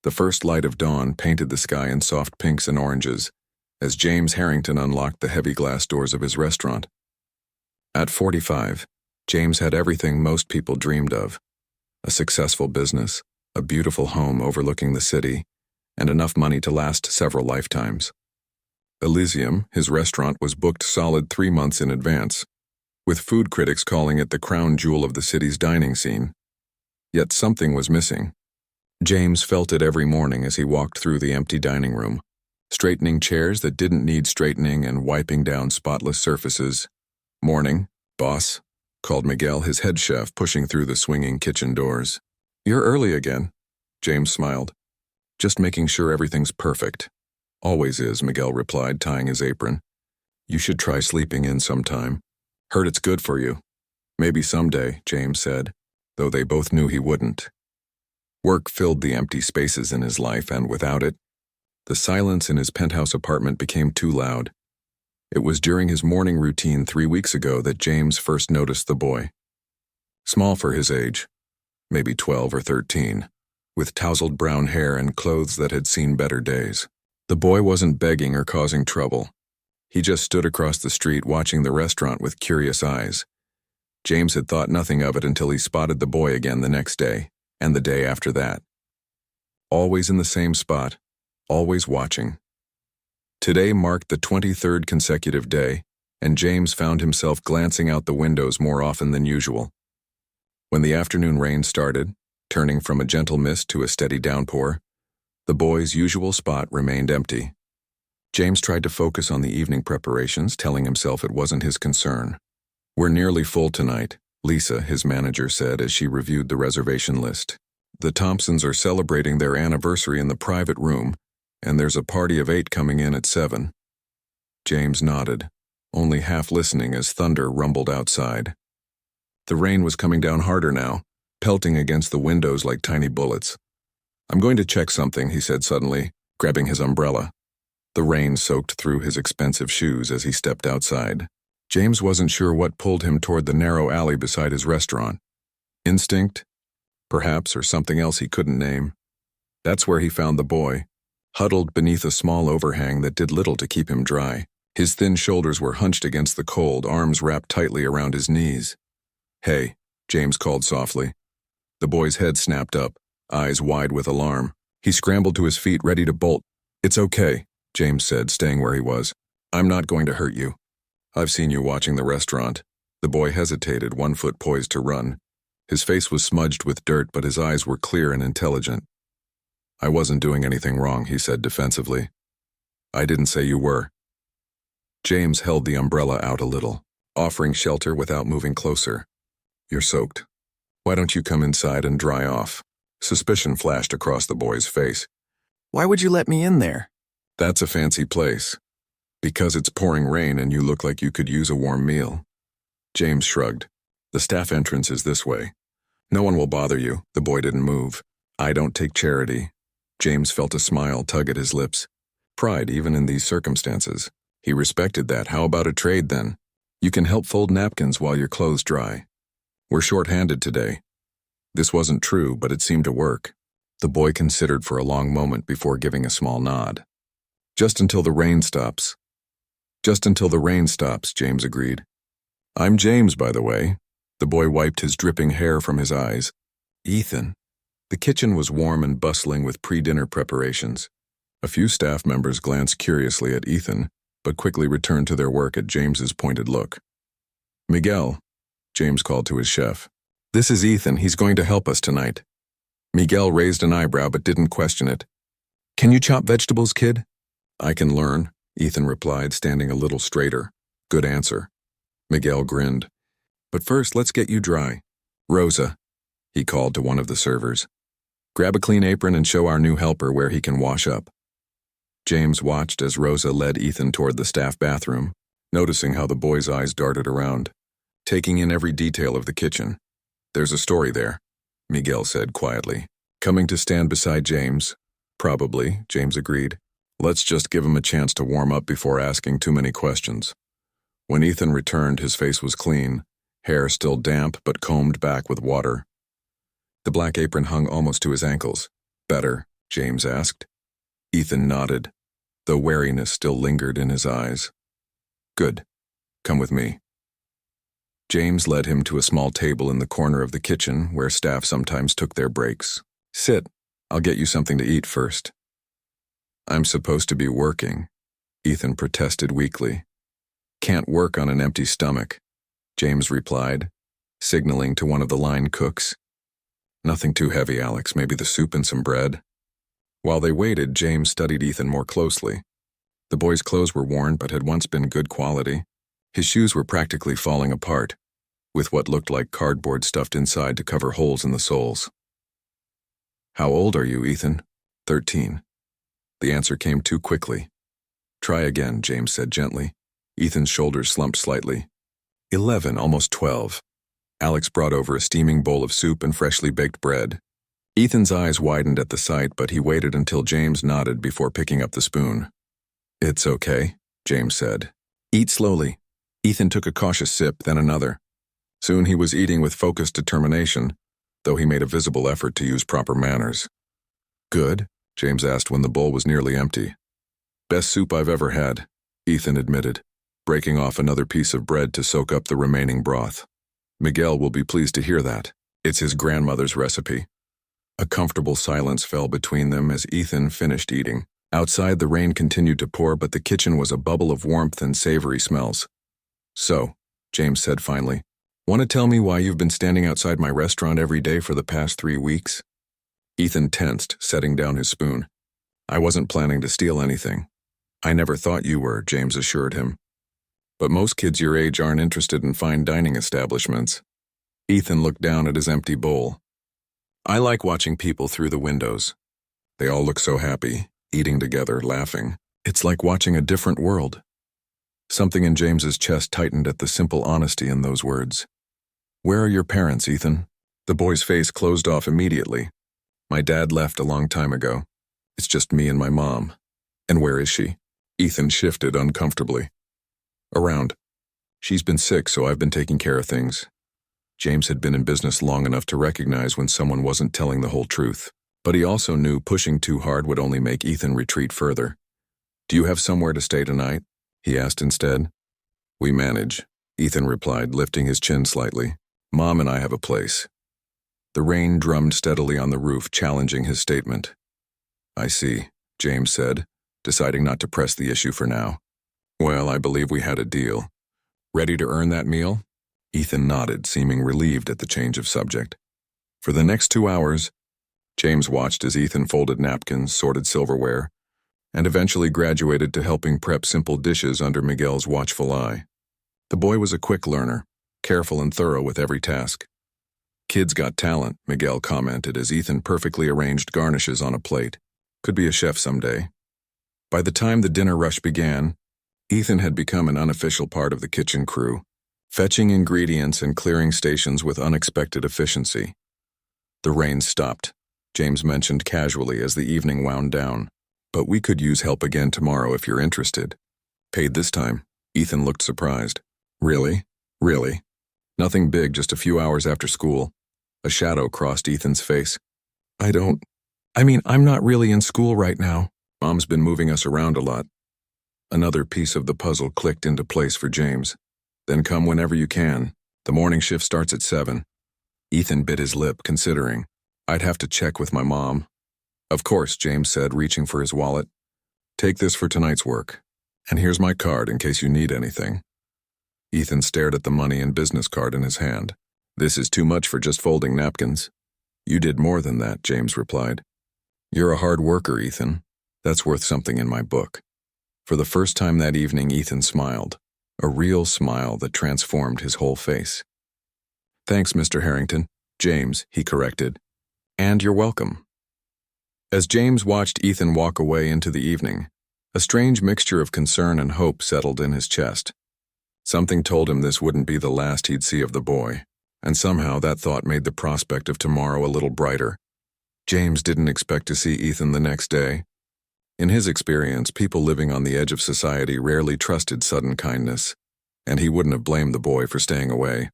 The first light of dawn painted the sky in soft pinks and oranges as James Harrington unlocked the heavy glass doors of his restaurant. At 45, James had everything most people dreamed of: a successful business, a beautiful home overlooking the city, and enough money to last several lifetimes. Elysium, his restaurant, was booked solid 3 months in advance, with food critics calling it the crown jewel of the city's dining scene. Yet something was missing. James felt it every morning as he walked through the empty dining room, straightening chairs that didn't need straightening and wiping down spotless surfaces. "Morning, boss," called Miguel, his head chef, pushing through the swinging kitchen doors. "You're early again," James smiled. "Just making sure everything's perfect." "Always is," Miguel replied, tying his apron. "You should try sleeping in sometime. Heard it's good for you." "Maybe someday," James said, though they both knew he wouldn't. Work filled the empty spaces in his life, and without it, the silence in his penthouse apartment became too loud. It was during his morning routine 3 weeks ago that James first noticed the boy. Small for his age, maybe 12 or 13, with tousled brown hair and clothes that had seen better days. The boy wasn't begging or causing trouble. He just stood across the street watching the restaurant with curious eyes. James had thought nothing of it until he spotted the boy again the next day, and the day after that. Always in the same spot, always watching. Today marked the 23rd consecutive day, and James found himself glancing out the windows more often than usual. When the afternoon rain started, turning from a gentle mist to a steady downpour, the boy's usual spot remained empty. James tried to focus on the evening preparations, telling himself it wasn't his concern. "We're nearly full tonight," Lisa, his manager, said as she reviewed the reservation list. "The Thompsons are celebrating their anniversary in the private room, and there's a party of 8 coming in at 7. James nodded, only half listening as thunder rumbled outside. The rain was coming down harder now, pelting against the windows like tiny bullets. "I'm going to check something," he said suddenly, grabbing his umbrella. The rain soaked through his expensive shoes as he stepped outside. James wasn't sure what pulled him toward the narrow alley beside his restaurant. Instinct, perhaps, or something else he couldn't name. That's where he found the boy, huddled beneath a small overhang that did little to keep him dry. His thin shoulders were hunched against the cold, arms wrapped tightly around his knees. "Hey," James called softly. The boy's head snapped up, eyes wide with alarm. He scrambled to his feet, ready to bolt. "It's okay," James said, staying where he was. "I'm not going to hurt you. I've seen you watching the restaurant." The boy hesitated, one foot poised to run. His face was smudged with dirt, but his eyes were clear and intelligent. "I wasn't doing anything wrong," he said defensively. "I didn't say you were." James held the umbrella out a little, offering shelter without moving closer. "You're soaked. Why don't you come inside and dry off?" Suspicion flashed across the boy's face. "Why would you let me in there?" "That's a fancy place. Because it's pouring rain and you look like you could use a warm meal." James shrugged. "The staff entrance is this way. No one will bother you." The boy didn't move. "I don't take charity." James felt a smile tug at his lips. Pride, even in these circumstances. He respected that. "How about a trade, then? You can help fold napkins while your clothes dry. We're short-handed today." This wasn't true, but it seemed to work. The boy considered for a long moment before giving a small nod. "Just until the rain stops." "Just until the rain stops," James agreed. "I'm James, by the way." The boy wiped his dripping hair from his eyes. "Ethan." The kitchen was warm and bustling with pre-dinner preparations. A few staff members glanced curiously at Ethan, but quickly returned to their work at James's pointed look. "Miguel," James called to his chef. "This is Ethan. He's going to help us tonight." Miguel raised an eyebrow but didn't question it. "Can you chop vegetables, kid?" "I can learn," Ethan replied, standing a little straighter. "Good answer." Miguel grinned. "But first, let's get you dry. Rosa," he called to one of the servers. "Grab a clean apron and show our new helper where he can wash up." James watched as Rosa led Ethan toward the staff bathroom, noticing how the boy's eyes darted around, taking in every detail of the kitchen. "There's a story there," Miguel said quietly. "Coming to stand beside James?" "Probably," James agreed. "Let's just give him a chance to warm up before asking too many questions." When Ethan returned, his face was clean, hair still damp but combed back with water. The black apron hung almost to his ankles. "Better," James asked. Ethan nodded, though wariness still lingered in his eyes. Good. Come with me. James led him to a small table in the corner of the kitchen where staff sometimes took their breaks. Sit. I'll get you something to eat first. I'm supposed to be working, Ethan protested weakly. Can't work on an empty stomach, James replied, signaling to one of the line cooks. Nothing too heavy, Alex, maybe the soup and some bread. While they waited, James studied Ethan more closely. The boy's clothes were worn but had once been good quality. His shoes were practically falling apart, with what looked like cardboard stuffed inside to cover holes in the soles. How old are you, Ethan? 13. The answer came too quickly. Try again, James said gently. Ethan's shoulders slumped slightly. 11, almost 12. Alex brought over a steaming bowl of soup and freshly baked bread. Ethan's eyes widened at the sight, but he waited until James nodded before picking up the spoon. It's okay, James said. Eat slowly. Ethan took a cautious sip, then another. Soon he was eating with focused determination, though he made a visible effort to use proper manners. Good? James asked when the bowl was nearly empty. Best soup I've ever had, Ethan admitted, breaking off another piece of bread to soak up the remaining broth. Miguel will be pleased to hear that. It's his grandmother's recipe. A comfortable silence fell between them as Ethan finished eating. Outside, the rain continued to pour, but the kitchen was a bubble of warmth and savory smells. So, James said finally, want to tell me why you've been standing outside my restaurant every day for the past 3 weeks? Ethan tensed, setting down his spoon. I wasn't planning to steal anything. I never thought you were, James assured him. But most kids your age aren't interested in fine dining establishments. Ethan looked down at his empty bowl. I like watching people through the windows. They all look so happy, eating together, laughing. It's like watching a different world. Something in James's chest tightened at the simple honesty in those words. Where are your parents, Ethan? The boy's face closed off immediately. My dad left a long time ago. It's just me and my mom. And where is she? Ethan shifted uncomfortably. Around. She's been sick, so I've been taking care of things. James had been in business long enough to recognize when someone wasn't telling the whole truth, but he also knew pushing too hard would only make Ethan retreat further. Do you have somewhere to stay tonight? He asked instead. We manage, Ethan replied, lifting his chin slightly. Mom and I have a place. The rain drummed steadily on the roof, challenging his statement. I see, James said, deciding not to press the issue for now. Well, I believe we had a deal. Ready to earn that meal? Ethan nodded, seeming relieved at the change of subject. For the next 2 hours, James watched as Ethan folded napkins, sorted silverware, and eventually graduated to helping prep simple dishes under Miguel's watchful eye. The boy was a quick learner, careful and thorough with every task. Kid's got talent, Miguel commented as Ethan perfectly arranged garnishes on a plate. Could be a chef someday. By the time the dinner rush began, Ethan had become an unofficial part of the kitchen crew, fetching ingredients and clearing stations with unexpected efficiency. The rain stopped, James mentioned casually as the evening wound down. But we could use help again tomorrow if you're interested. Paid this time. Ethan looked surprised. Really? Really? Nothing big, just a few hours after school. A shadow crossed Ethan's face. I'm not really in school right now. Mom's been moving us around a lot. Another piece of the puzzle clicked into place for James. Then come whenever you can. The morning shift starts at 7. Ethan bit his lip, considering. I'd have to check with my mom. Of course, James said, reaching for his wallet. Take this for tonight's work. And here's my card in case you need anything. Ethan stared at the money and business card in his hand. This is too much for just folding napkins. You did more than that, James replied. You're a hard worker, Ethan. That's worth something in my book. For the first time that evening, Ethan smiled. A real smile that transformed his whole face. Thanks, Mr. Harrington. James, he corrected. And you're welcome. As James watched Ethan walk away into the evening, a strange mixture of concern and hope settled in his chest. Something told him this wouldn't be the last he'd see of the boy, and somehow that thought made the prospect of tomorrow a little brighter. James didn't expect to see Ethan the next day. In his experience, people living on the edge of society rarely trusted sudden kindness, and he wouldn't have blamed the boy for staying away.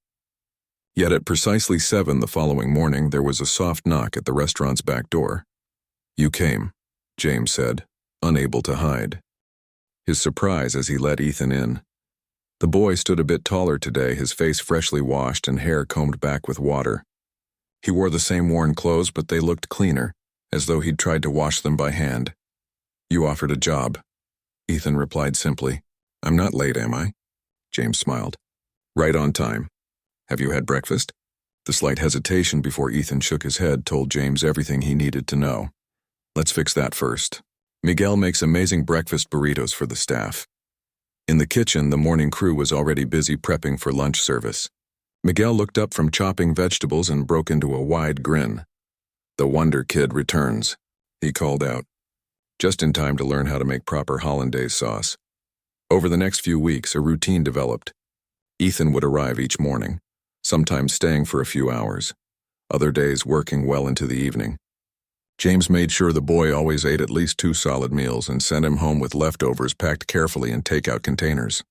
Yet at precisely 7 the following morning, there was a soft knock at the restaurant's back door. You came, James said, unable to hide his surprise as he let Ethan in. The boy stood a bit taller today, his face freshly washed and hair combed back with water. He wore the same worn clothes, but they looked cleaner, as though he'd tried to wash them by hand. You offered a job, Ethan replied simply. I'm not late, am I? James smiled. Right on time. Have you had breakfast? The slight hesitation before Ethan shook his head told James everything he needed to know. Let's fix that first. Miguel makes amazing breakfast burritos for the staff. In the kitchen, the morning crew was already busy prepping for lunch service. Miguel looked up from chopping vegetables and broke into a wide grin. The Wonder Kid returns, he called out, just in time to learn how to make proper hollandaise sauce. Over the next few weeks, a routine developed. Ethan would arrive each morning, sometimes staying for a few hours, other days working well into the evening. James made sure the boy always ate at least 2 solid meals and sent him home with leftovers packed carefully in takeout containers.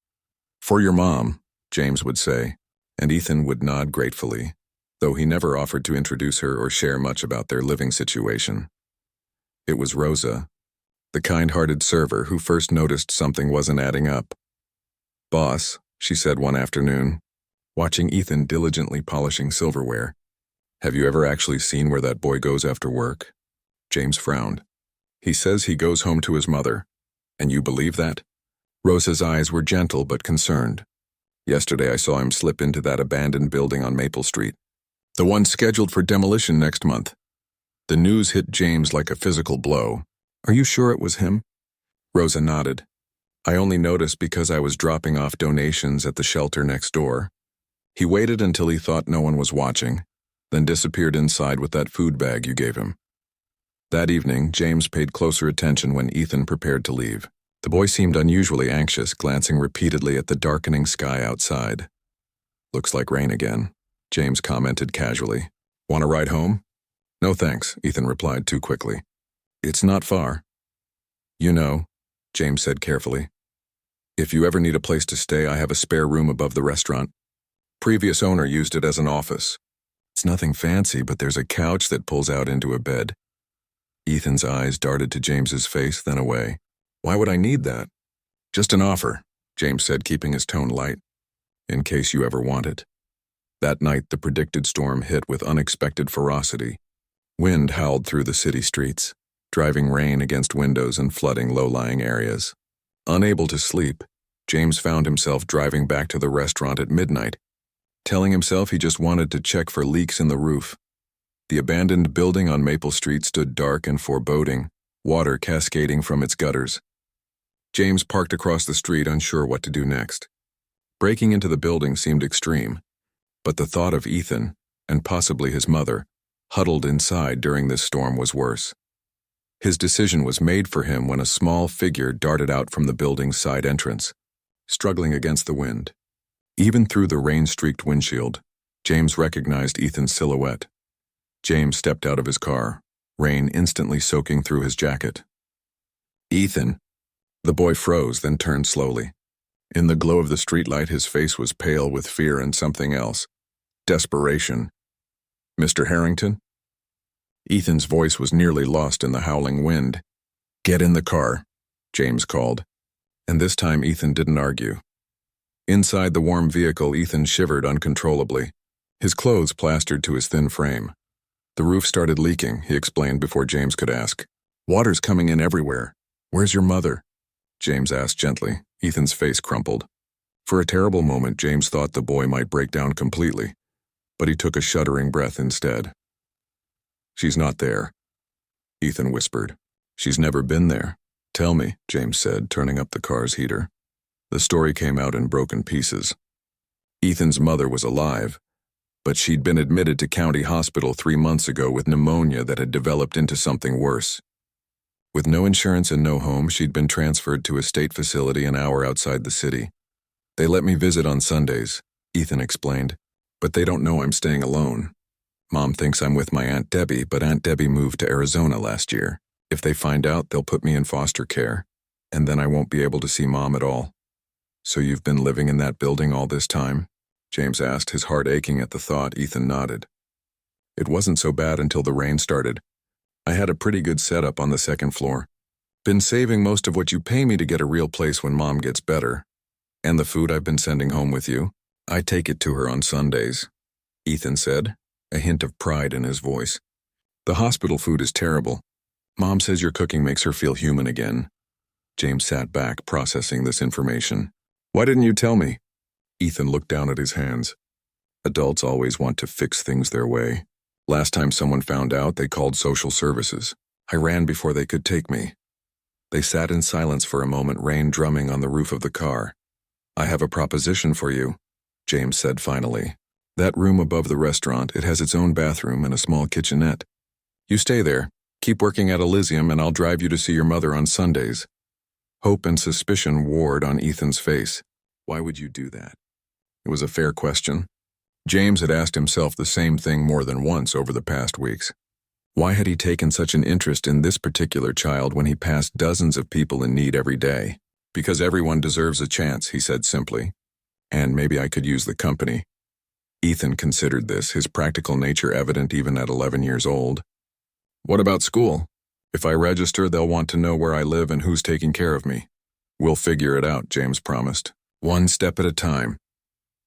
For your mom, James would say, and Ethan would nod gratefully, though he never offered to introduce her or share much about their living situation. It was Rosa, the kind-hearted server, who first noticed something wasn't adding up. Boss, she said one afternoon, watching Ethan diligently polishing silverware, have you ever actually seen where that boy goes after work? James frowned. He says he goes home to his mother. And you believe that? Rosa's eyes were gentle but concerned. Yesterday I saw him slip into that abandoned building on Maple Street, the one scheduled for demolition next month. The news hit James like a physical blow. Are you sure it was him? Rosa nodded. I only noticed because I was dropping off donations at the shelter next door. He waited until he thought no one was watching, then disappeared inside with that food bag you gave him. That evening, James paid closer attention when Ethan prepared to leave. The boy seemed unusually anxious, glancing repeatedly at the darkening sky outside. Looks like rain again, James commented casually. Want a ride home? No thanks, Ethan replied too quickly. It's not far. You know, James said carefully. If you ever need a place to stay, I have a spare room above the restaurant. Previous owner used it as an office. It's nothing fancy, but there's a couch that pulls out into a bed. Ethan's eyes darted to James's face, then away. Why would I need that? Just an offer, James said, keeping his tone light, in case you ever want it. That night, the predicted storm hit with unexpected ferocity. Wind howled through the city streets, driving rain against windows and flooding low-lying areas. Unable to sleep, James found himself driving back to the restaurant at midnight, telling himself he just wanted to check for leaks in the roof. The abandoned building on Maple Street stood dark and foreboding, water cascading from its gutters. James parked across the street, unsure what to do next. Breaking into the building seemed extreme, but the thought of Ethan, and possibly his mother, huddled inside during this storm was worse. His decision was made for him when a small figure darted out from the building's side entrance, struggling against the wind. Even through the rain-streaked windshield, James recognized Ethan's silhouette. James stepped out of his car, rain instantly soaking through his jacket. Ethan! The boy froze, then turned slowly. In the glow of the streetlight, his face was pale with fear and something else. Desperation. Mr. Harrington? Ethan's voice was nearly lost in the howling wind. Get in the car, James called. And this time Ethan didn't argue. Inside the warm vehicle, Ethan shivered uncontrollably, his clothes plastered to his thin frame. The roof started leaking, he explained before James could ask. Water's coming in everywhere. Where's your mother? James asked gently. Ethan's face crumpled. For a terrible moment, James thought the boy might break down completely, but he took a shuddering breath instead. She's not there, Ethan whispered. She's never been there. Tell me, James said, turning up the car's heater. The story came out in broken pieces. Ethan's mother was alive, but she'd been admitted to county hospital 3 months ago with pneumonia that had developed into something worse. With no insurance and no home, she'd been transferred to a state facility an hour outside the city. They let me visit on Sundays, Ethan explained, but they don't know I'm staying alone. Mom thinks I'm with my Aunt Debbie, but Aunt Debbie moved to Arizona last year. If they find out, they'll put me in foster care, and then I won't be able to see Mom at all. So you've been living in that building all this time? James asked, his heart aching at the thought. Ethan nodded. It wasn't so bad until the rain started. I had a pretty good setup on the second floor. Been saving most of what you pay me to get a real place when Mom gets better. And the food I've been sending home with you, I take it to her on Sundays," Ethan said, a hint of pride in his voice. "The hospital food is terrible. Mom says your cooking makes her feel human again." James sat back, processing this information. "Why didn't you tell me?" Ethan looked down at his hands. Adults always want to fix things their way. Last time someone found out, they called social services. I ran before they could take me. They sat in silence for a moment, rain drumming on the roof of the car. "I have a proposition for you," James said finally. "That room above the restaurant, it has its own bathroom and a small kitchenette. You stay there, keep working at Elysium, and I'll drive you to see your mother on Sundays." Hope and suspicion warred on Ethan's face. Why would you do that? It was a fair question. James had asked himself the same thing more than once over the past weeks. Why had he taken such an interest in this particular child when he passed dozens of people in need every day? "Because everyone deserves a chance," he said simply. "And maybe I could use the company." Ethan considered this, his practical nature evident even at 11 years old. "What about school? If I register, they'll want to know where I live and who's taking care of me." "We'll figure it out," James promised. "One step at a time."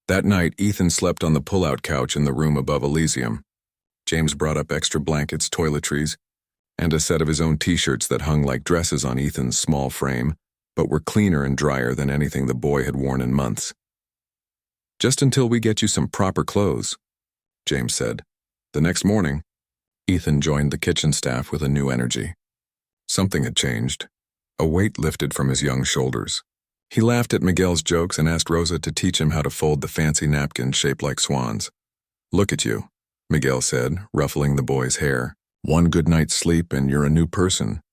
That night, Ethan slept on the pull-out couch in the room above Elysium. James brought up extra blankets, toiletries, and a set of his own t-shirts that hung like dresses on Ethan's small frame, but were cleaner and drier than anything the boy had worn in months. "Just until we get you some proper clothes," James said. The next morning, Ethan joined the kitchen staff with a new energy. Something had changed. A weight lifted from his young shoulders. He laughed at Miguel's jokes and asked Rosa to teach him how to fold the fancy napkins shaped like swans. "Look at you," Miguel said, ruffling the boy's hair. "One good night's sleep and you're a new person."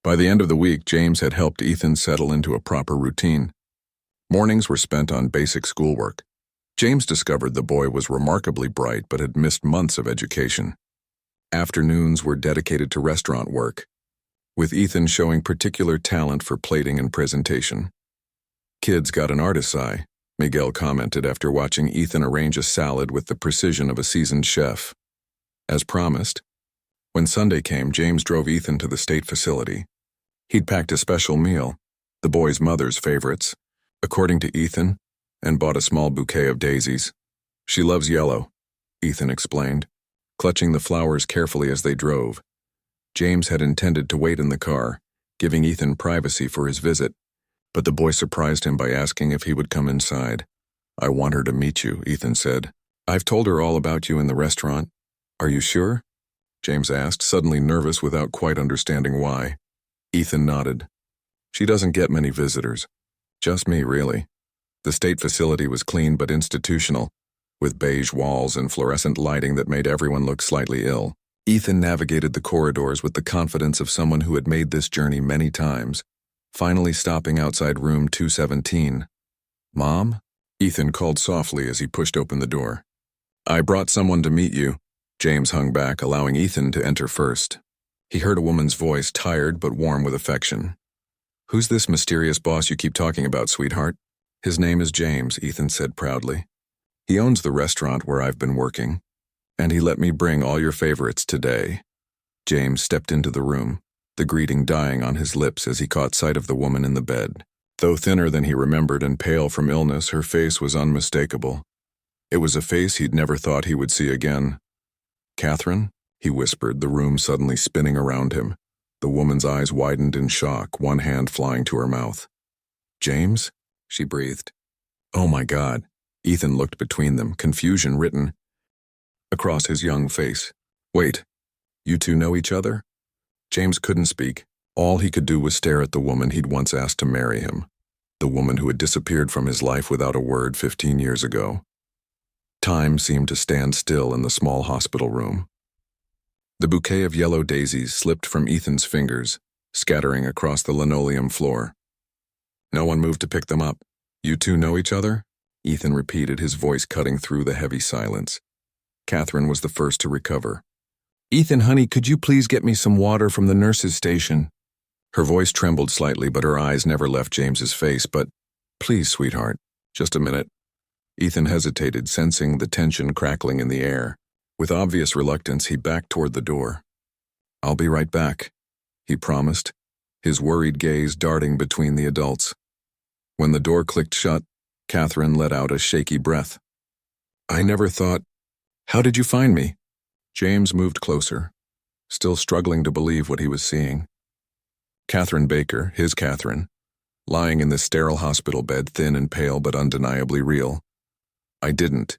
By the end of the week, James had helped Ethan settle into a proper routine. Mornings were spent on basic schoolwork. James discovered the boy was remarkably bright but had missed months of education. Afternoons were dedicated to restaurant work, with Ethan showing particular talent for plating and presentation. "Kid's got an artist's eye," Miguel commented after watching Ethan arrange a salad with the precision of a seasoned chef. As promised, when Sunday came, James drove Ethan to the state facility. He'd packed a special meal, the boy's mother's favorites, according to Ethan, and bought a small bouquet of daisies. "She loves yellow," Ethan explained, clutching the flowers carefully as they drove. James had intended to wait in the car, giving Ethan privacy for his visit, but the boy surprised him by asking if he would come inside. "I want her to meet you," Ethan said. "I've told her all about you in the restaurant." "Are you sure?" James asked, suddenly nervous without quite understanding why. Ethan nodded. "She doesn't get many visitors. Just me, really." The state facility was clean but institutional, with beige walls and fluorescent lighting that made everyone look slightly ill. Ethan navigated the corridors with the confidence of someone who had made this journey many times, finally stopping outside room 217. "Mom?" Ethan called softly as he pushed open the door. "I brought someone to meet you." James hung back, allowing Ethan to enter first. He heard a woman's voice, tired but warm with affection. "Who's this mysterious boss you keep talking about, sweetheart?" "His name is James," Ethan said proudly. "He owns the restaurant where I've been working, and he let me bring all your favorites today." James stepped into the room, the greeting dying on his lips as he caught sight of the woman in the bed. Though thinner than he remembered and pale from illness, her face was unmistakable. It was a face he'd never thought he would see again. "Catherine?" he whispered, the room suddenly spinning around him. The woman's eyes widened in shock, one hand flying to her mouth. "James?" she breathed. "Oh my God." Ethan looked between them, confusion written across his young face. "Wait, you two know each other?" James couldn't speak. All he could do was stare at the woman he'd once asked to marry him, the woman who had disappeared from his life without a word 15 years ago. Time seemed to stand still in the small hospital room. The bouquet of yellow daisies slipped from Ethan's fingers, scattering across the linoleum floor. No one moved to pick them up. "You two know each other?" Ethan repeated, his voice cutting through the heavy silence. Catherine was the first to recover. "Ethan, honey, could you please get me some water from the nurse's station?" Her voice trembled slightly, but her eyes never left James's face. "But, please, sweetheart, just a minute." Ethan hesitated, sensing the tension crackling in the air. With obvious reluctance, he backed toward the door. I'll be right back, he promised, his worried gaze darting between the adults. When the door clicked shut, Catherine let out a shaky breath. I never thought... How did you find me? James moved closer, still struggling to believe what he was seeing. Catherine Baker, his Catherine, lying in the sterile hospital bed, thin and pale but undeniably real. I didn't,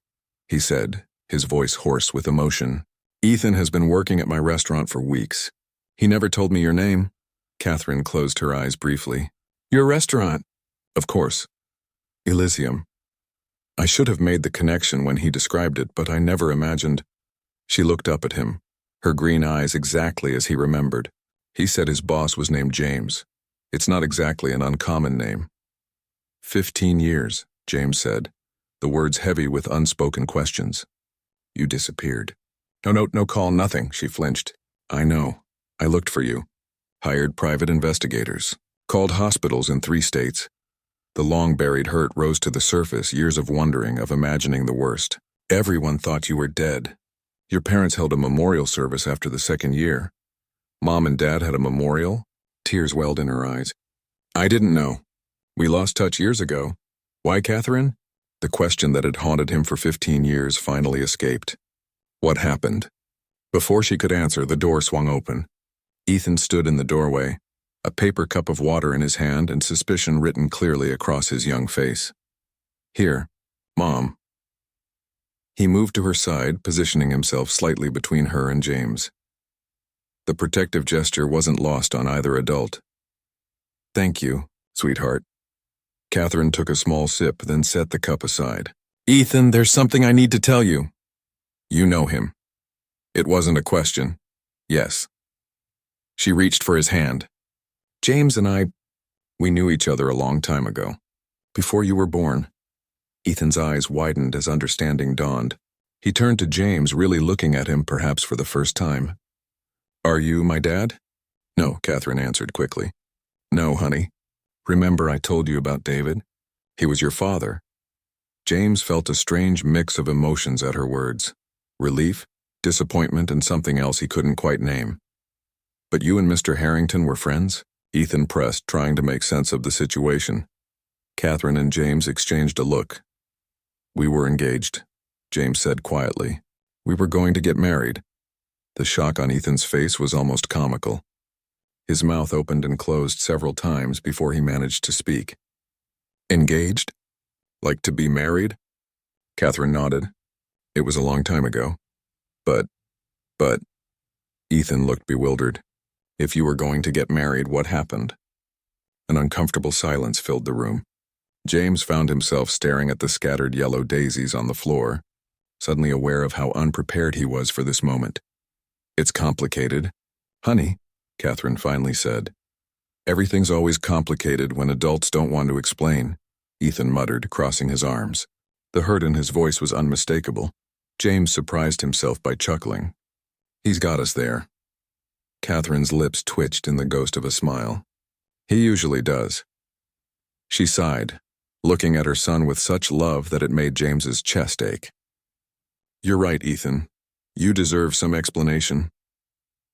he said, his voice hoarse with emotion. Ethan has been working at my restaurant for weeks. He never told me your name. Catherine closed her eyes briefly. Your restaurant? Of course. Elysium. I should have made the connection when he described it, but I never imagined. She looked up at him, her green eyes exactly as he remembered. He said his boss was named James. It's not exactly an uncommon name. 15 years, James said, the words heavy with unspoken questions. You disappeared. No note, no call, nothing, she flinched. I know. I looked for you. Hired private investigators. Called hospitals in 3 states. The long-buried hurt rose to the surface, years of wondering, of imagining the worst. Everyone thought you were dead. Your parents held a memorial service after the 2nd year. Mom and Dad had a memorial. Tears welled in her eyes. I didn't know. We lost touch years ago. Why, Catherine? The question that had haunted him for 15 years finally escaped. What happened? Before she could answer, the door swung open. Ethan stood in the doorway, a paper cup of water in his hand and suspicion written clearly across his young face. Here, Mom. He moved to her side, positioning himself slightly between her and James. The protective gesture wasn't lost on either adult. Thank you, sweetheart. Catherine took a small sip, then set the cup aside. Ethan, there's something I need to tell you. You know him. It wasn't a question. Yes. She reached for his hand. James and we knew each other a long time ago. Before you were born. Ethan's eyes widened as understanding dawned. He turned to James, really looking at him perhaps for the first time. Are you my dad? No, Catherine answered quickly. No, honey. Remember I told you about David? He was your father. James felt a strange mix of emotions at her words. Relief, disappointment, and something else he couldn't quite name. But you and Mr. Harrington were friends? Ethan pressed, trying to make sense of the situation. Catherine and James exchanged a look. We were engaged, James said quietly. We were going to get married. The shock on Ethan's face was almost comical. His mouth opened and closed several times before he managed to speak. Engaged? Like to be married? Catherine nodded. It was a long time ago. But... Ethan looked bewildered. If you were going to get married, what happened? An uncomfortable silence filled the room. James found himself staring at the scattered yellow daisies on the floor, suddenly aware of how unprepared he was for this moment. It's complicated. Honey, Catherine finally said. Everything's always complicated when adults don't want to explain, Ethan muttered, crossing his arms. The hurt in his voice was unmistakable. James surprised himself by chuckling. He's got us there. Catherine's lips twitched in the ghost of a smile. He usually does. She sighed, looking at her son with such love that it made James's chest ache. You're right, Ethan. You deserve some explanation.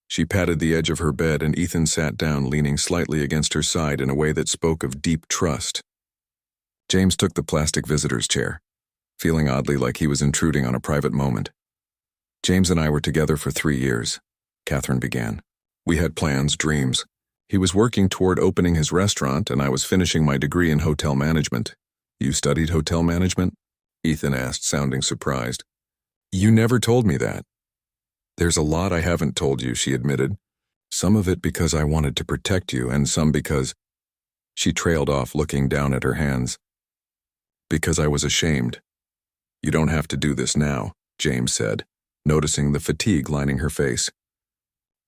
She patted the edge of her bed and Ethan sat down, leaning slightly against her side in a way that spoke of deep trust. James took the plastic visitor's chair, feeling oddly like he was intruding on a private moment. James and I were together for 3 years, Catherine began. We had plans, dreams. He was working toward opening his restaurant and I was finishing my degree in hotel management. You studied hotel management? Ethan asked, sounding surprised. You never told me that. There's a lot I haven't told you, she admitted. Some of it because I wanted to protect you and some because... She trailed off, looking down at her hands. Because I was ashamed. You don't have to do this now, James said, noticing the fatigue lining her face.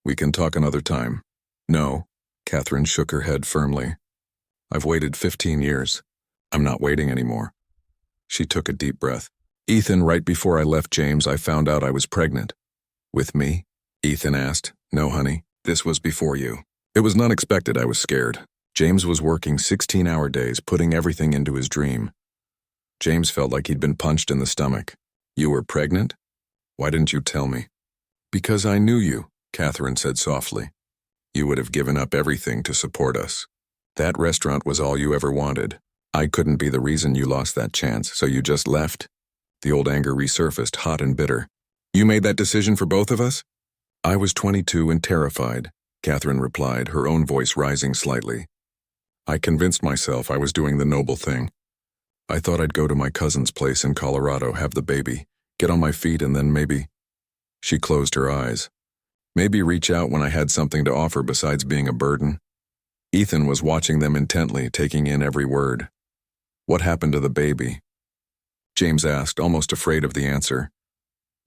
We can talk another time. No, Catherine shook her head firmly. I've waited 15 years. I'm not waiting anymore. She took a deep breath. Ethan, right before I left James, I found out I was pregnant. With me? Ethan asked. No, honey, this was before you. It was unexpected. I was scared. James was working 16-hour days, putting everything into his dream. James felt like he'd been punched in the stomach. You were pregnant? Why didn't you tell me? Because I knew you. Catherine said softly. You would have given up everything to support us. That restaurant was all you ever wanted. I couldn't be the reason you lost that chance, so you just left. The old anger resurfaced, hot and bitter. You made that decision for both of us? I was 22 and terrified, Catherine replied, her own voice rising slightly. I convinced myself I was doing the noble thing. I thought I'd go to my cousin's place in Colorado, have the baby, get on my feet, and then maybe... She closed her eyes. Maybe reach out when I had something to offer besides being a burden. Ethan was watching them intently, taking in every word. What happened to the baby? James asked, almost afraid of the answer.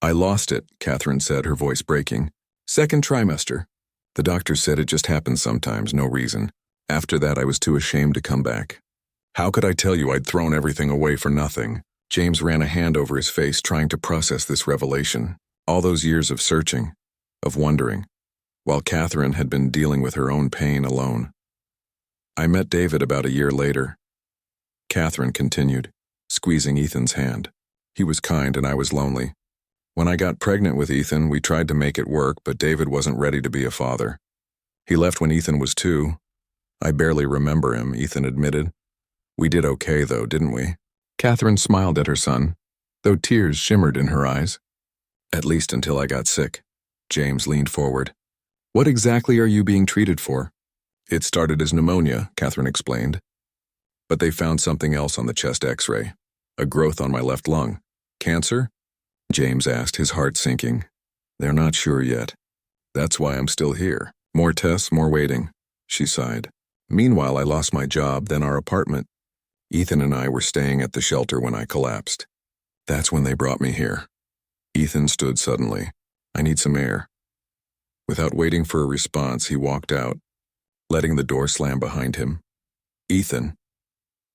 I lost it, Catherine said, her voice breaking. Second trimester. The doctor said it just happens sometimes, no reason. After that, I was too ashamed to come back. How could I tell you I'd thrown everything away for nothing? James ran a hand over his face, trying to process this revelation. All those years of searching, of wondering, while Catherine had been dealing with her own pain alone. I met David about a year later. Catherine continued, squeezing Ethan's hand. He was kind and I was lonely. When I got pregnant with Ethan, we tried to make it work, but David wasn't ready to be a father. He left when Ethan was 2. I barely remember him, Ethan admitted. We did okay, though, didn't we? Catherine smiled at her son, though tears shimmered in her eyes. At least until I got sick. James leaned forward. What exactly are you being treated for? It started as pneumonia, Catherine explained. But they found something else on the chest x-ray. A growth on my left lung. Cancer? James asked, his heart sinking. They're not sure yet. That's why I'm still here. More tests, more waiting. She sighed. Meanwhile, I lost my job, then our apartment. Ethan and I were staying at the shelter when I collapsed. That's when they brought me here. Ethan stood suddenly. I need some air. Without waiting for a response, he walked out, letting the door slam behind him. Ethan.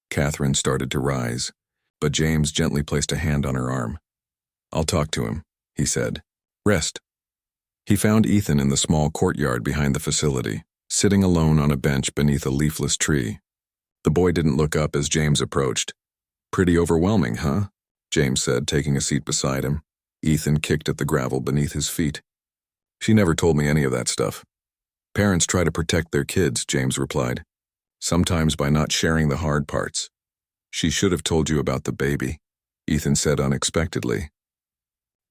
Catherine started to rise, but James gently placed a hand on her arm. I'll talk to him, he said. Rest. He found Ethan in the small courtyard behind the facility, sitting alone on a bench beneath a leafless tree. The boy didn't look up as James approached. Pretty overwhelming, huh? James said, taking a seat beside him. Ethan kicked at the gravel beneath his feet. She never told me any of that stuff. Parents try to protect their kids, James replied. Sometimes by not sharing the hard parts. She should have told you about the baby, Ethan said unexpectedly.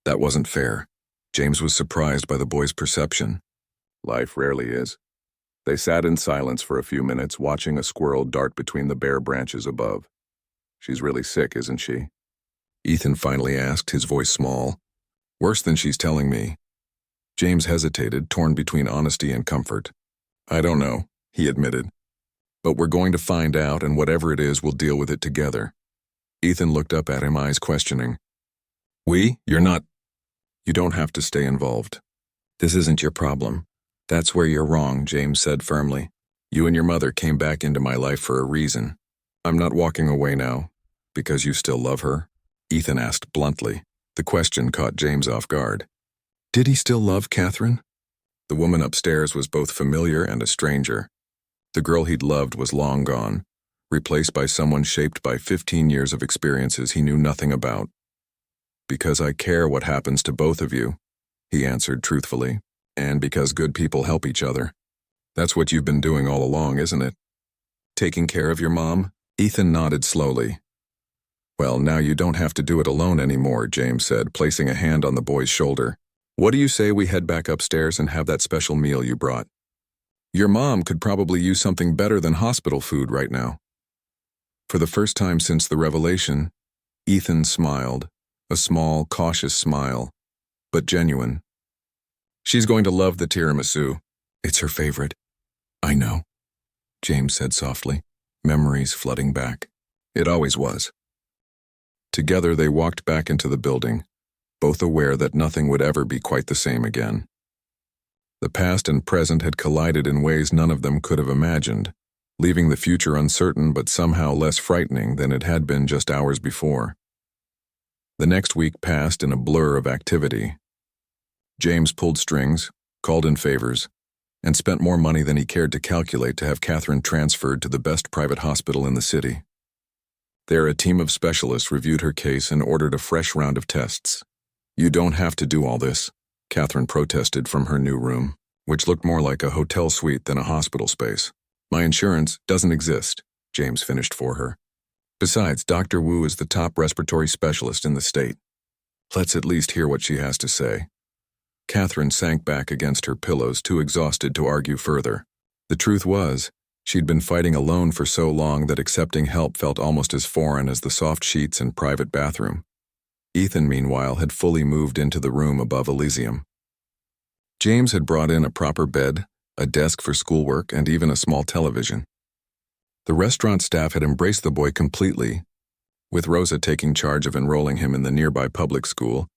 That wasn't fair. James was surprised by the boy's perception. Life rarely is. They sat in silence for a few minutes, watching a squirrel dart between the bare branches above. She's really sick, isn't she? Ethan finally asked, his voice small. Worse than she's telling me. James hesitated, torn between honesty and comfort. I don't know, he admitted. But we're going to find out, and whatever it is, we'll deal with it together. Ethan looked up at him, eyes questioning. We? You're not... You don't have to stay involved. This isn't your problem. That's where you're wrong, James said firmly. You and your mother came back into my life for a reason. I'm not walking away now. Because you still love her? Ethan asked bluntly. The question caught James off guard. Did he still love Catherine? The woman upstairs was both familiar and a stranger. The girl he'd loved was long gone, replaced by someone shaped by 15 years of experiences he knew nothing about. Because I care what happens to both of you, he answered truthfully, and because good people help each other. That's what you've been doing all along, isn't it? Taking care of your mom? Ethan nodded slowly. Well, now you don't have to do it alone anymore, James said, placing a hand on the boy's shoulder. What do you say we head back upstairs and have that special meal you brought? Your mom could probably use something better than hospital food right now. For the first time since the revelation, Ethan smiled, a small, cautious smile, but genuine. She's going to love the tiramisu. It's her favorite. I know, James said softly, memories flooding back. It always was. Together they walked back into the building, both aware that nothing would ever be quite the same again. The past and present had collided in ways none of them could have imagined, leaving the future uncertain but somehow less frightening than it had been just hours before. The next week passed in a blur of activity. James pulled strings, called in favors, and spent more money than he cared to calculate to have Catherine transferred to the best private hospital in the city. There, a team of specialists reviewed her case and ordered a fresh round of tests. You don't have to do all this, Catherine protested from her new room, which looked more like a hotel suite than a hospital space. My insurance doesn't exist, James finished for her. Besides, Dr. Wu is the top respiratory specialist in the state. Let's at least hear what she has to say. Catherine sank back against her pillows, too exhausted to argue further. The truth was, she'd been fighting alone for so long that accepting help felt almost as foreign as the soft sheets and private bathroom. Ethan, meanwhile, had fully moved into the room above Elysium. James had brought in a proper bed, a desk for schoolwork, and even a small television. The restaurant staff had embraced the boy completely, with Rosa taking charge of enrolling him in the nearby public school,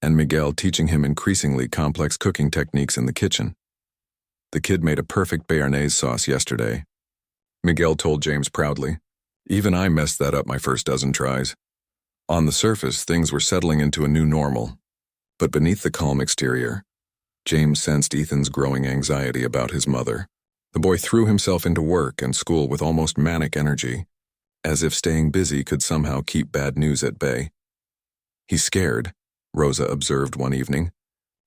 and Miguel teaching him increasingly complex cooking techniques in the kitchen. The kid made a perfect béarnaise sauce yesterday, Miguel told James proudly. Even I messed that up my first dozen tries. On the surface, things were settling into a new normal, but beneath the calm exterior, James sensed Ethan's growing anxiety about his mother. The boy threw himself into work and school with almost manic energy, as if staying busy could somehow keep bad news at bay. He's scared, Rosa observed one evening,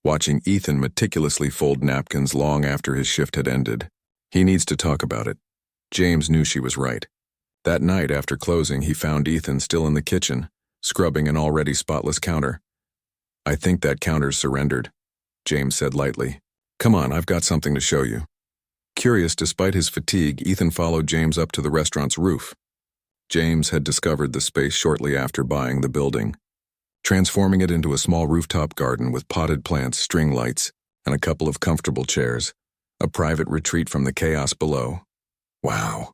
watching Ethan meticulously fold napkins long after his shift had ended. He needs to talk about it. James knew she was right. That night after closing, he found Ethan still in the kitchen, scrubbing an already spotless counter. I think that counter's surrendered, James said lightly. Come on, I've got something to show you. Curious despite his fatigue, Ethan followed James up to the restaurant's roof. James had discovered the space shortly after buying the building, transforming it into a small rooftop garden with potted plants, string lights, and a couple of comfortable chairs, a private retreat from the chaos below. Wow,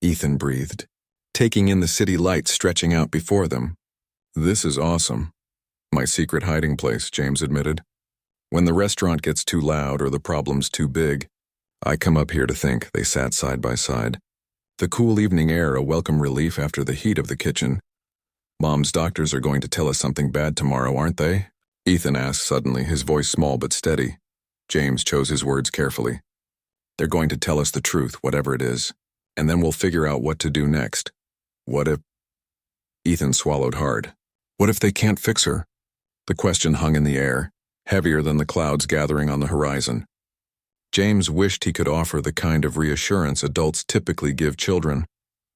Ethan breathed, taking in the city lights stretching out before them. This is awesome. My secret hiding place, James admitted. When the restaurant gets too loud or the problem's too big, I come up here to think. They sat side by side. The cool evening air a welcome relief after the heat of the kitchen. Mom's doctors are going to tell us something bad tomorrow, aren't they? Ethan asked suddenly, his voice small but steady. James chose his words carefully. They're going to tell us the truth, whatever it is, and then we'll figure out what to do next. What if... Ethan swallowed hard. What if they can't fix her? The question hung in the air, heavier than the clouds gathering on the horizon. James wished he could offer the kind of reassurance adults typically give children,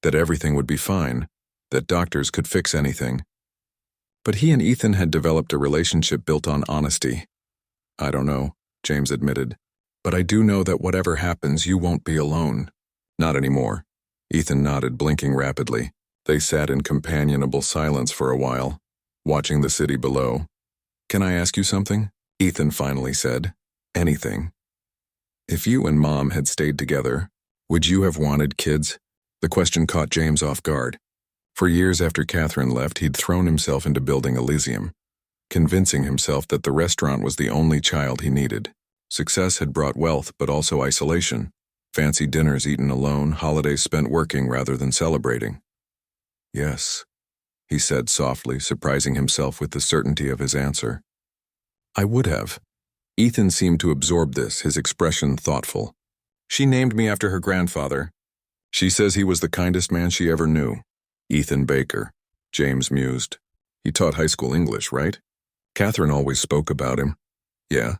that everything would be fine, that doctors could fix anything. But he and Ethan had developed a relationship built on honesty. I don't know, James admitted, but I do know that whatever happens, you won't be alone. Not anymore. Ethan nodded, blinking rapidly. They sat in companionable silence for a while, watching the city below. Can I ask you something? Ethan finally said. Anything. If you and Mom had stayed together, would you have wanted kids? The question caught James off guard. For years after Catherine left, he'd thrown himself into building Elysium, convincing himself that the restaurant was the only child he needed. Success had brought wealth, but also isolation. Fancy dinners eaten alone, holidays spent working rather than celebrating. Yes, he said softly, surprising himself with the certainty of his answer. I would have. Ethan seemed to absorb this, his expression thoughtful. She named me after her grandfather. She says he was the kindest man she ever knew. Ethan Baker, James mused. He taught high school English, right? Catherine always spoke about him. Yeah.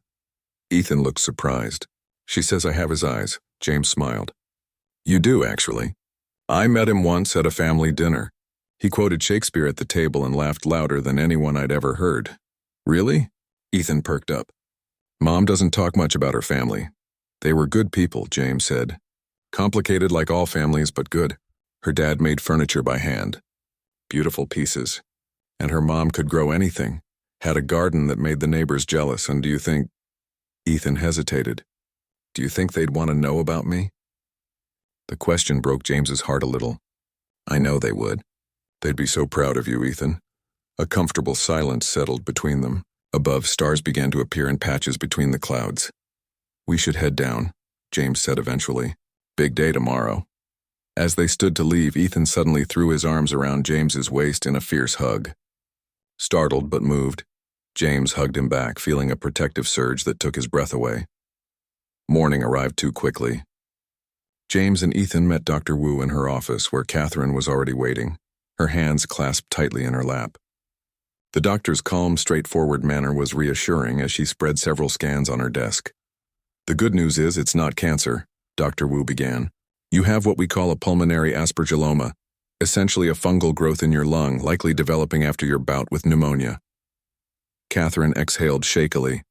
Ethan looked surprised. She says I have his eyes. James smiled. You do, actually. I met him once at a family dinner. He quoted Shakespeare at the table and laughed louder than anyone I'd ever heard. Really? Ethan perked up. Mom doesn't talk much about her family. They were good people, James said. Complicated like all families, but good. Her dad made furniture by hand. Beautiful pieces. And her mom could grow anything. Had a garden that made the neighbors jealous, and do you think... Ethan hesitated. Do you think they'd want to know about me? The question broke James's heart a little. I know they would. They'd be so proud of you, Ethan. A comfortable silence settled between them. Above, stars began to appear in patches between the clouds. We should head down, James said eventually. Big day tomorrow. As they stood to leave, Ethan suddenly threw his arms around James's waist in a fierce hug. Startled but moved, James hugged him back, feeling a protective surge that took his breath away. Morning arrived too quickly. James and Ethan met Dr. Wu in her office, where Catherine was already waiting, her hands clasped tightly in her lap. The doctor's calm, straightforward manner was reassuring as she spread several scans on her desk. "The good news is it's not cancer," Dr. Wu began. "You have what we call a pulmonary aspergilloma, essentially a fungal growth in your lung, likely developing after your bout with pneumonia." Catherine exhaled shakily.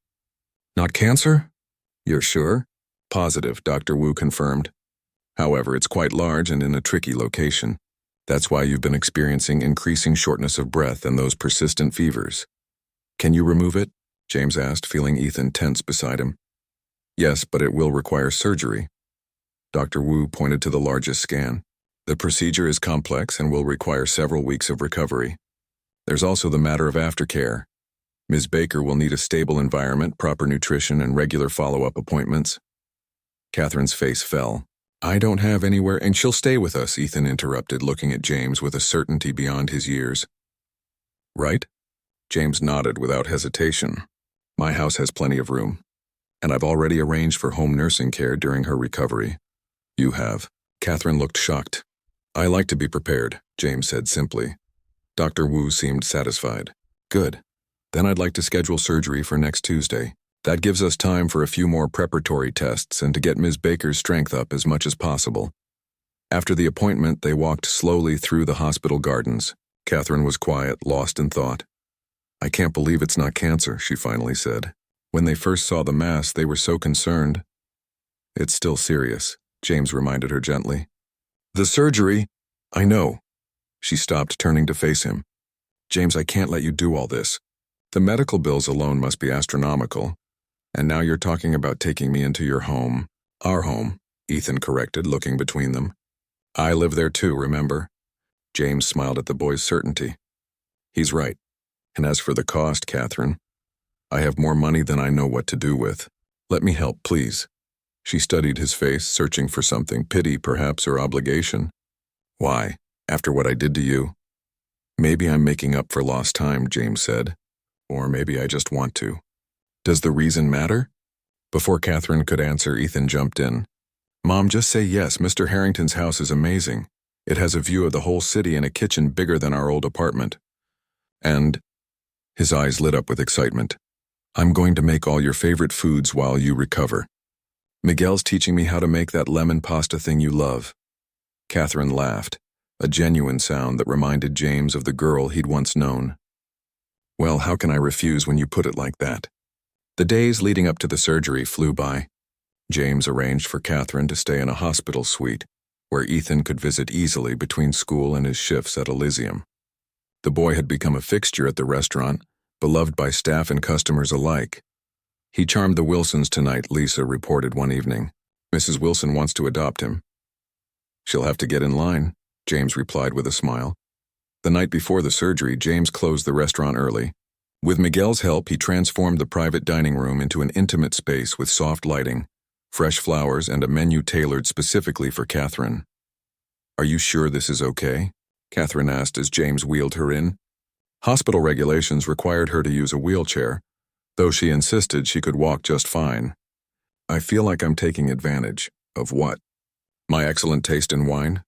"Not cancer? You're sure?" "Positive," Dr. Wu confirmed. "However, it's quite large and in a tricky location. That's why you've been experiencing increasing shortness of breath and those persistent fevers." "Can you remove it?" James asked, feeling Ethan tense beside him. "Yes, but it will require surgery." Dr. Wu pointed to the largest scan. "The procedure is complex and will require several weeks of recovery. There's also the matter of aftercare. Ms. Baker will need a stable environment, proper nutrition, and regular follow-up appointments." Catherine's face fell. "I don't have anywhere, and she'll stay with us," Ethan interrupted, looking at James with a certainty beyond his years. "Right?" James nodded without hesitation. "My house has plenty of room, and I've already arranged for home nursing care during her recovery." "You have?" Catherine looked shocked. "I like to be prepared," James said simply. Dr. Wu seemed satisfied. "Good. Then I'd like to schedule surgery for next Tuesday. That gives us time for a few more preparatory tests and to get Ms. Baker's strength up as much as possible." After the appointment, they walked slowly through the hospital gardens. Catherine was quiet, lost in thought. "I can't believe it's not cancer," she finally said. "When they first saw the mass, they were so concerned." "It's still serious," James reminded her gently. "The surgery—" "I know." She stopped, turning to face him. "James, I can't let you do all this. The medical bills alone must be astronomical. And now you're talking about taking me into your home." "Our home," Ethan corrected, looking between them. "I live there too, remember?" James smiled at the boy's certainty. "He's right. And as for the cost, Catherine, I have more money than I know what to do with. Let me help, please." She studied his face, searching for something, pity perhaps, or obligation. "Why? After what I did to you?" "Maybe I'm making up for lost time," James said. "Or maybe I just want to." "Does the reason matter?" Before Catherine could answer, Ethan jumped in. "Mom, just say yes. Mr. Harrington's house is amazing. It has a view of the whole city and a kitchen bigger than our old apartment. And—" his eyes lit up with excitement. "I'm going to make all your favorite foods while you recover. Miguel's teaching me how to make that lemon pasta thing you love." Catherine laughed, a genuine sound that reminded James of the girl he'd once known. "Well, how can I refuse when you put it like that?" The days leading up to the surgery flew by. James arranged for Catherine to stay in a hospital suite, where Ethan could visit easily between school and his shifts at Elysium. The boy had become a fixture at the restaurant, beloved by staff and customers alike. "He charmed the Wilsons tonight," Lisa reported one evening. "Mrs. Wilson wants to adopt him." "She'll have to get in line," James replied with a smile. The night before the surgery, James closed the restaurant early. With Miguel's help, he transformed the private dining room into an intimate space with soft lighting, fresh flowers, and a menu tailored specifically for Catherine. "Are you sure this is okay?" Catherine asked as James wheeled her in. Hospital regulations required her to use a wheelchair, though she insisted she could walk just fine. "I feel like I'm taking advantage." "Of what?" "My excellent taste in wine,"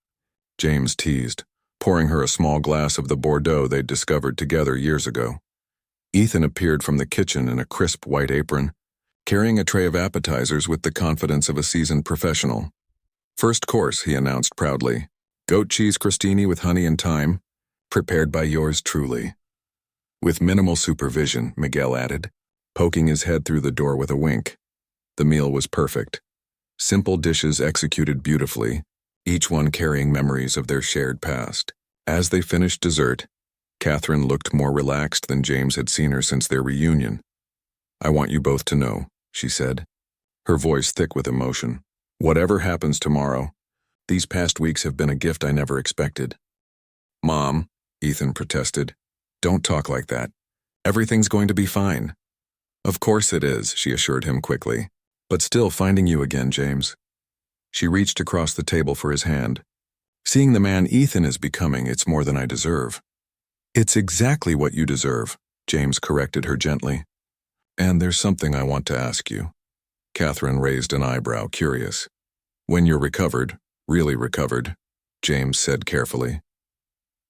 James teased, pouring her a small glass of the Bordeaux they'd discovered together years ago. Ethan appeared from the kitchen in a crisp white apron, carrying a tray of appetizers with the confidence of a seasoned professional. "First course," he announced proudly. "Goat cheese crostini with honey and thyme, prepared by yours truly." "With minimal supervision," Miguel added, poking his head through the door with a wink. The meal was perfect. Simple dishes executed beautifully, each one carrying memories of their shared past. As they finished dessert, Catherine looked more relaxed than James had seen her since their reunion. "I want you both to know," she said, her voice thick with emotion. "Whatever happens tomorrow, these past weeks have been a gift I never expected." "Mom," Ethan protested, "don't talk like that. Everything's going to be fine." "Of course it is," she assured him quickly. "But still, finding you again, James." She reached across the table for his hand. "Seeing the man Ethan is becoming, it's more than I deserve." "It's exactly what you deserve," James corrected her gently. "And there's something I want to ask you." Catherine raised an eyebrow, curious. "When you're recovered, really recovered," James said carefully,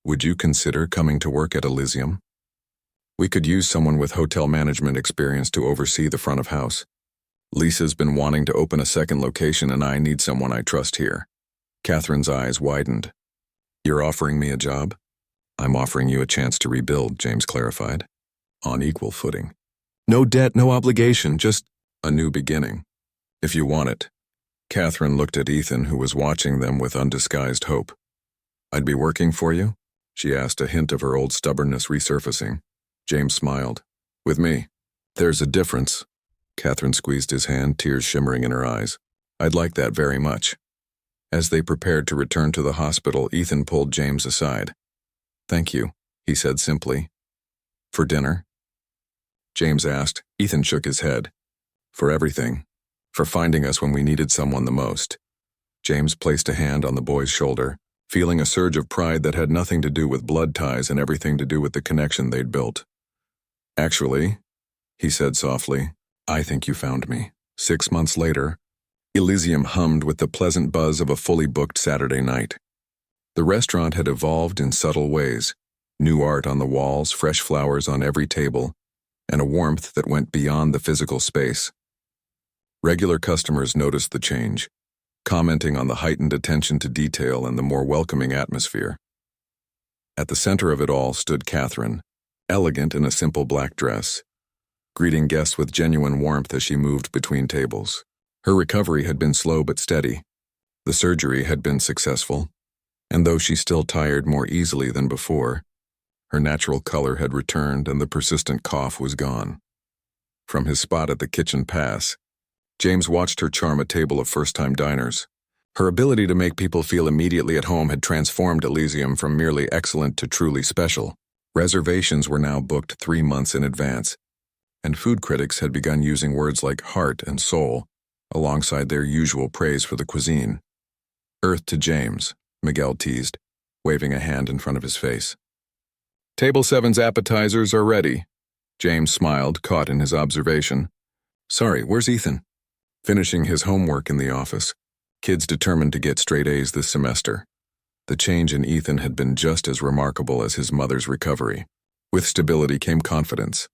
"would you consider coming to work at Elysium?" We could use someone with hotel management experience to oversee the front of house. Lisa's been wanting to open a second location and I need someone I trust here. Catherine's eyes widened. You're offering me a job? I'm offering you a chance to rebuild, James clarified. On equal footing. No debt, no obligation, just a new beginning. If you want it. Catherine looked at Ethan, who was watching them with undisguised hope. I'd be working for you? She asked, a hint of her old stubbornness resurfacing. James smiled. With me. There's a difference. Catherine squeezed his hand, tears shimmering in her eyes. I'd like that very much. As they prepared to return to the hospital, Ethan pulled James aside. Thank you, he said simply. For dinner? James asked. Ethan shook his head. For everything. For finding us when we needed someone the most. James placed a hand on the boy's shoulder, feeling a surge of pride that had nothing to do with blood ties and everything to do with the connection they'd built. Actually, he said softly, I think you found me. 6 months later, Elysium hummed with the pleasant buzz of a fully booked Saturday night. The restaurant had evolved in subtle ways. New art on the walls, fresh flowers on every table, and a warmth that went beyond the physical space. Regular customers noticed the change, commenting on the heightened attention to detail and the more welcoming atmosphere. At the center of it all stood Catherine, elegant in a simple black dress, greeting guests with genuine warmth as she moved between tables. Her recovery had been slow but steady. The surgery had been successful, and though she still tired more easily than before, her natural color had returned and the persistent cough was gone. From his spot at the kitchen pass, James watched her charm a table of first-time diners. Her ability to make people feel immediately at home had transformed Elysium from merely excellent to truly special. Reservations were now booked 3 months in advance, and food critics had begun using words like heart and soul alongside their usual praise for the cuisine. Earth to James, Miguel teased, waving a hand in front of his face. Table 7's appetizers are ready. James smiled, caught in his observation. Sorry, where's Ethan? Finishing his homework in the office. Kids determined to get straight A's this semester. The change in Ethan had been just as remarkable as his mother's recovery. With stability came confidence.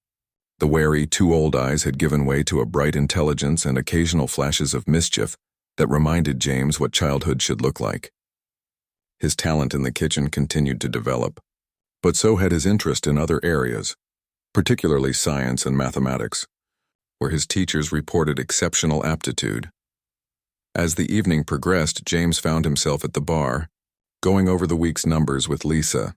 The wary, too old eyes had given way to a bright intelligence and occasional flashes of mischief that reminded James what childhood should look like. His talent in the kitchen continued to develop, but so had his interest in other areas, particularly science and mathematics, where his teachers reported exceptional aptitude. As the evening progressed, James found himself at the bar, going over the week's numbers with Lisa.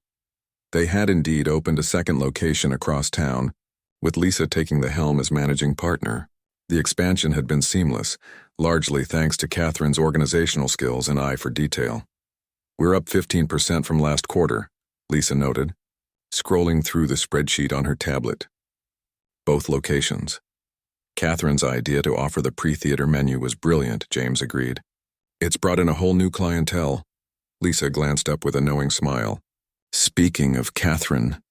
They had indeed opened a second location across town, with Lisa taking the helm as managing partner. The expansion had been seamless, largely thanks to Catherine's organizational skills and eye for detail. We're up 15% from last quarter, Lisa noted, scrolling through the spreadsheet on her tablet. Both locations. Catherine's idea to offer the pre-theater menu was brilliant, James agreed. It's brought in a whole new clientele. Lisa glanced up with a knowing smile. Speaking of Catherine,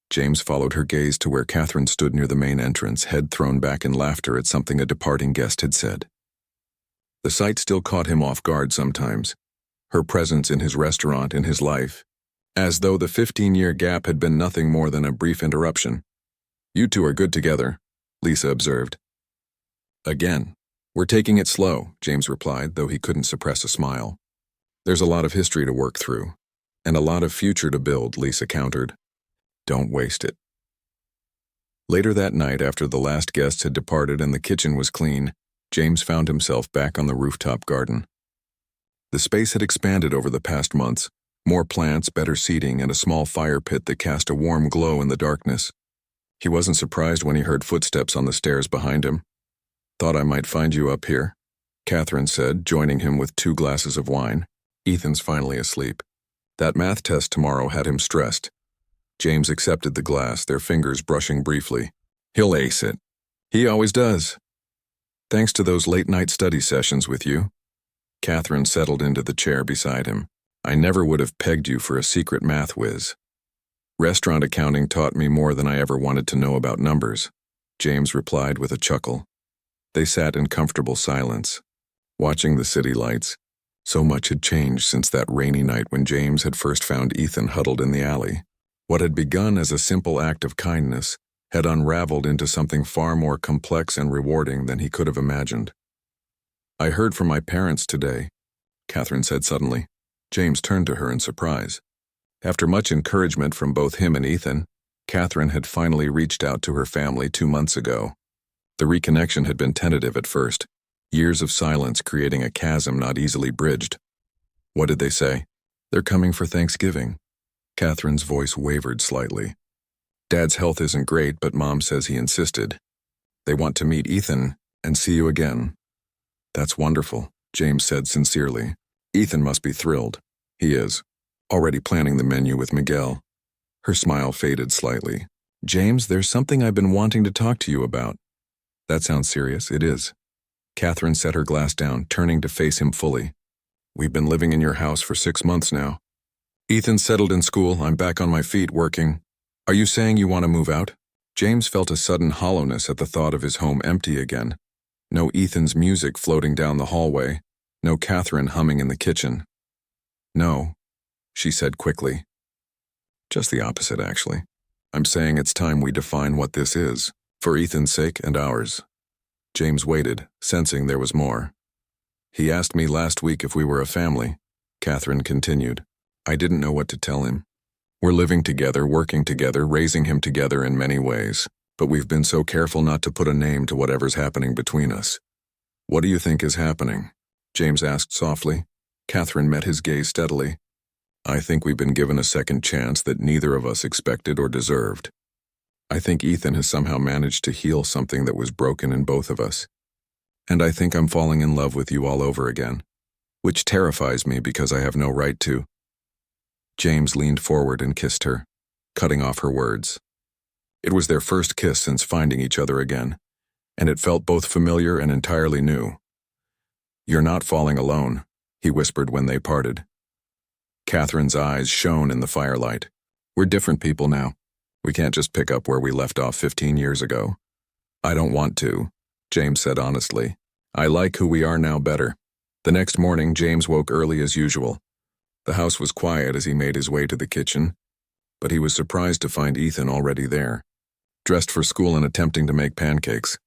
James followed her gaze to where Catherine stood near the main entrance, head thrown back in laughter at something a departing guest had said. The sight still caught him off guard sometimes, her presence in his restaurant, in his life, as though the 15-year gap had been nothing more than a brief interruption. You two are good together, Lisa observed. Again. We're taking it slow, James replied, though he couldn't suppress a smile. There's a lot of history to work through, and a lot of future to build, Lisa countered. Don't waste it. Later that night, after the last guests had departed and the kitchen was clean, James found himself back on the rooftop garden. The space had expanded over the past months, more plants, better seating, and a small fire pit that cast a warm glow in the darkness. He wasn't surprised when he heard footsteps on the stairs behind him. Thought I might find you up here, Catherine said, joining him with 2 glasses of wine. Ethan's finally asleep. That math test tomorrow had him stressed. James accepted the glass, their fingers brushing briefly. He'll ace it. He always does. Thanks to those late-night study sessions with you. Catherine settled into the chair beside him. I never would have pegged you for a secret math whiz. Restaurant accounting taught me more than I ever wanted to know about numbers, James replied with a chuckle. They sat in comfortable silence, watching the city lights. So much had changed since that rainy night when James had first found Ethan huddled in the alley. What had begun as a simple act of kindness had unraveled into something far more complex and rewarding than he could have imagined. "I heard from my parents today," Catherine said suddenly. James turned to her in surprise. After much encouragement from both him and Ethan, Catherine had finally reached out to her family 2 months ago. The reconnection had been tentative at first, years of silence creating a chasm not easily bridged. "What did they say?" "They're coming for Thanksgiving." Catherine's voice wavered slightly. "Dad's health isn't great, but Mom says he insisted. They want to meet Ethan and see you again." "That's wonderful," James said sincerely. "Ethan must be thrilled." "He is. Already planning the menu with Miguel." Her smile faded slightly. "James, there's something I've been wanting to talk to you about." "That sounds serious." "It is." Catherine set her glass down, turning to face him fully. "We've been living in your house for 6 months now. Ethan's settled in school. I'm back on my feet working. Are you saying you want to move out?" James felt a sudden hollowness at the thought of his home empty again. No Ethan's music floating down the hallway. No Catherine humming in the kitchen. "No," she said quickly. "Just the opposite, actually. I'm saying it's time we define what this is, for Ethan's sake and ours." James waited, sensing there was more. "He asked me last week if we were a family," Catherine continued. "I didn't know what to tell him. We're living together, working together, raising him together in many ways, but we've been so careful not to put a name to whatever's happening between us." "What do you think is happening?" James asked softly. Catherine met his gaze steadily. "I think we've been given a second chance that neither of us expected or deserved. I think Ethan has somehow managed to heal something that was broken in both of us. And I think I'm falling in love with you all over again, which terrifies me because I have no right to." James leaned forward and kissed her, cutting off her words. It was their first kiss since finding each other again, and it felt both familiar and entirely new. "You're not falling alone," he whispered when they parted. Catherine's eyes shone in the firelight. "We're different people now. We can't just pick up where we left off 15 years ago." "I don't want to," James said honestly. "I like who we are now better." The next morning, James woke early as usual. The house was quiet as he made his way to the kitchen, but he was surprised to find Ethan already there, dressed for school and attempting to make pancakes.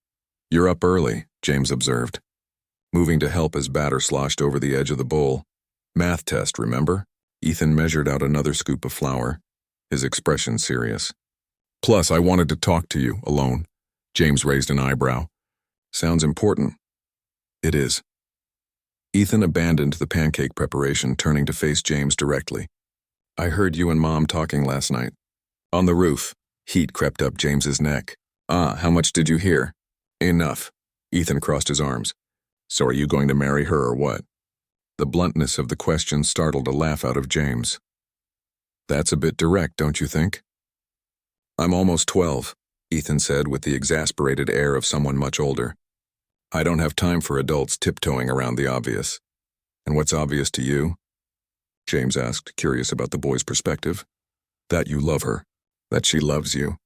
"You're up early," James observed, moving to help as batter sloshed over the edge of the bowl. "Math test, remember?" Ethan measured out another scoop of flour, his expression serious. "Plus, I wanted to talk to you, alone." James raised an eyebrow. "Sounds important." "It is." Ethan abandoned the pancake preparation, turning to face James directly. "I heard you and Mom talking last night." "On the roof." Heat crept up James's neck. "Ah, how much did you hear?" "Enough." Ethan crossed his arms. "So are you going to marry her or what?" The bluntness of the question startled a laugh out of James. "That's a bit direct, don't you think?" "I'm almost 12, Ethan said with the exasperated air of someone much older. "I don't have time for adults tiptoeing around the obvious." "And what's obvious to you?" James asked, curious about the boy's perspective. "That you love her. That she loves you.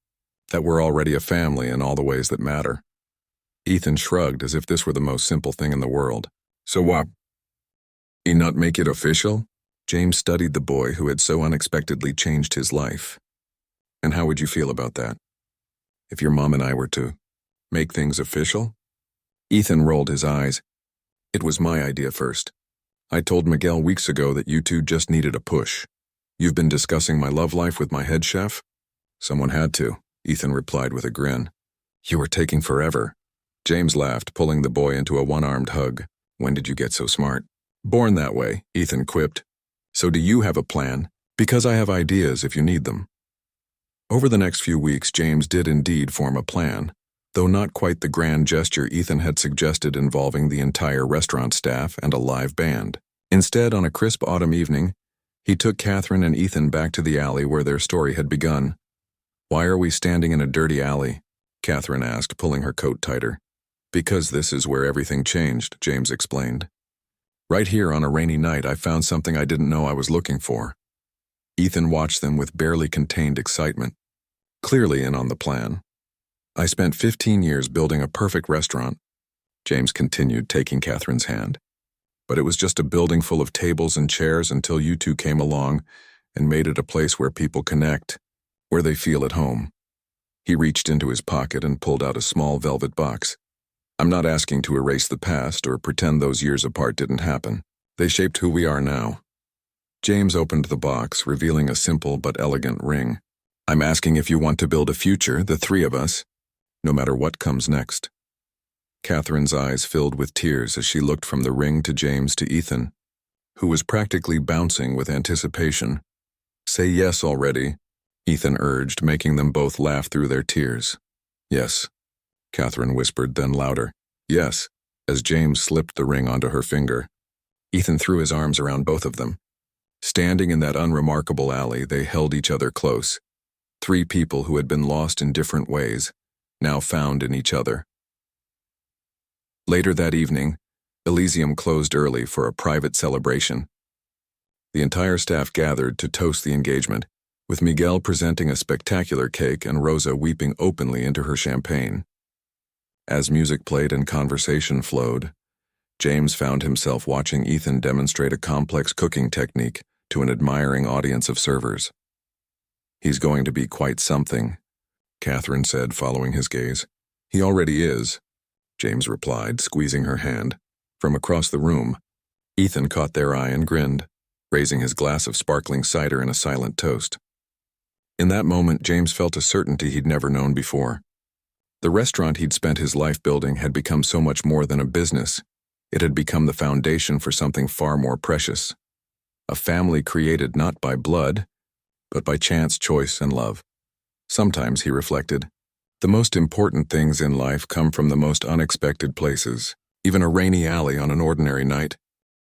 That we're already a family in all the ways that matter." Ethan shrugged as if this were the most simple thing in the world. "So what? You not make it official?" James studied the boy who had so unexpectedly changed his life. "And how would you feel about that? If your mom and I were to make things official?" Ethan rolled his eyes. "It was my idea first. I told Miguel weeks ago that you two just needed a push. You've been discussing my love life with my head chef?" "Someone had to," Ethan replied with a grin. "You were taking forever." James laughed, pulling the boy into a one-armed hug. "When did you get so smart?" "Born that way," Ethan quipped. "So do you have a plan? Because I have ideas if you need them." Over the next few weeks, James did indeed form a plan, though not quite the grand gesture Ethan had suggested involving the entire restaurant staff and a live band. Instead, on a crisp autumn evening, he took Catherine and Ethan back to the alley where their story had begun. "Why are we standing in a dirty alley?" Catherine asked, pulling her coat tighter. "Because this is where everything changed," James explained. "Right here on a rainy night, I found something I didn't know I was looking for." Ethan watched them with barely contained excitement, clearly in on the plan. "I spent 15 years building a perfect restaurant," James continued, taking Catherine's hand. "But it was just a building full of tables and chairs until you two came along and made it a place where people connect, where they feel at home." He reached into his pocket and pulled out a small velvet box. I'm not asking to erase the past or pretend those years apart didn't happen. They shaped who we are now. James opened the box, revealing a simple but elegant ring. I'm asking if you want to build a future, the three of us, no matter what comes next. Catherine's eyes filled with tears as she looked from the ring to James to Ethan, who was practically bouncing with anticipation. Say yes already, Ethan urged, making them both laugh through their tears. Yes, Catherine whispered, then louder. Yes, as James slipped the ring onto her finger. Ethan threw his arms around both of them. Standing in that unremarkable alley, they held each other close. Three people who had been lost in different ways, now found in each other. Later that evening, Elysium closed early for a private celebration. The entire staff gathered to toast the engagement, with Miguel presenting a spectacular cake and Rosa weeping openly into her champagne. As music played and conversation flowed, James found himself watching Ethan demonstrate a complex cooking technique to an admiring audience of servers. He's going to be quite something, Catherine said, following his gaze. He already is, James replied, squeezing her hand. From across the room, Ethan caught their eye and grinned, raising his glass of sparkling cider in a silent toast. In that moment, James felt a certainty he'd never known before. The restaurant he'd spent his life building had become so much more than a business. It had become the foundation for something far more precious. A family created not by blood, but by chance, choice, and love. Sometimes, he reflected, the most important things in life come from the most unexpected places. Even a rainy alley on an ordinary night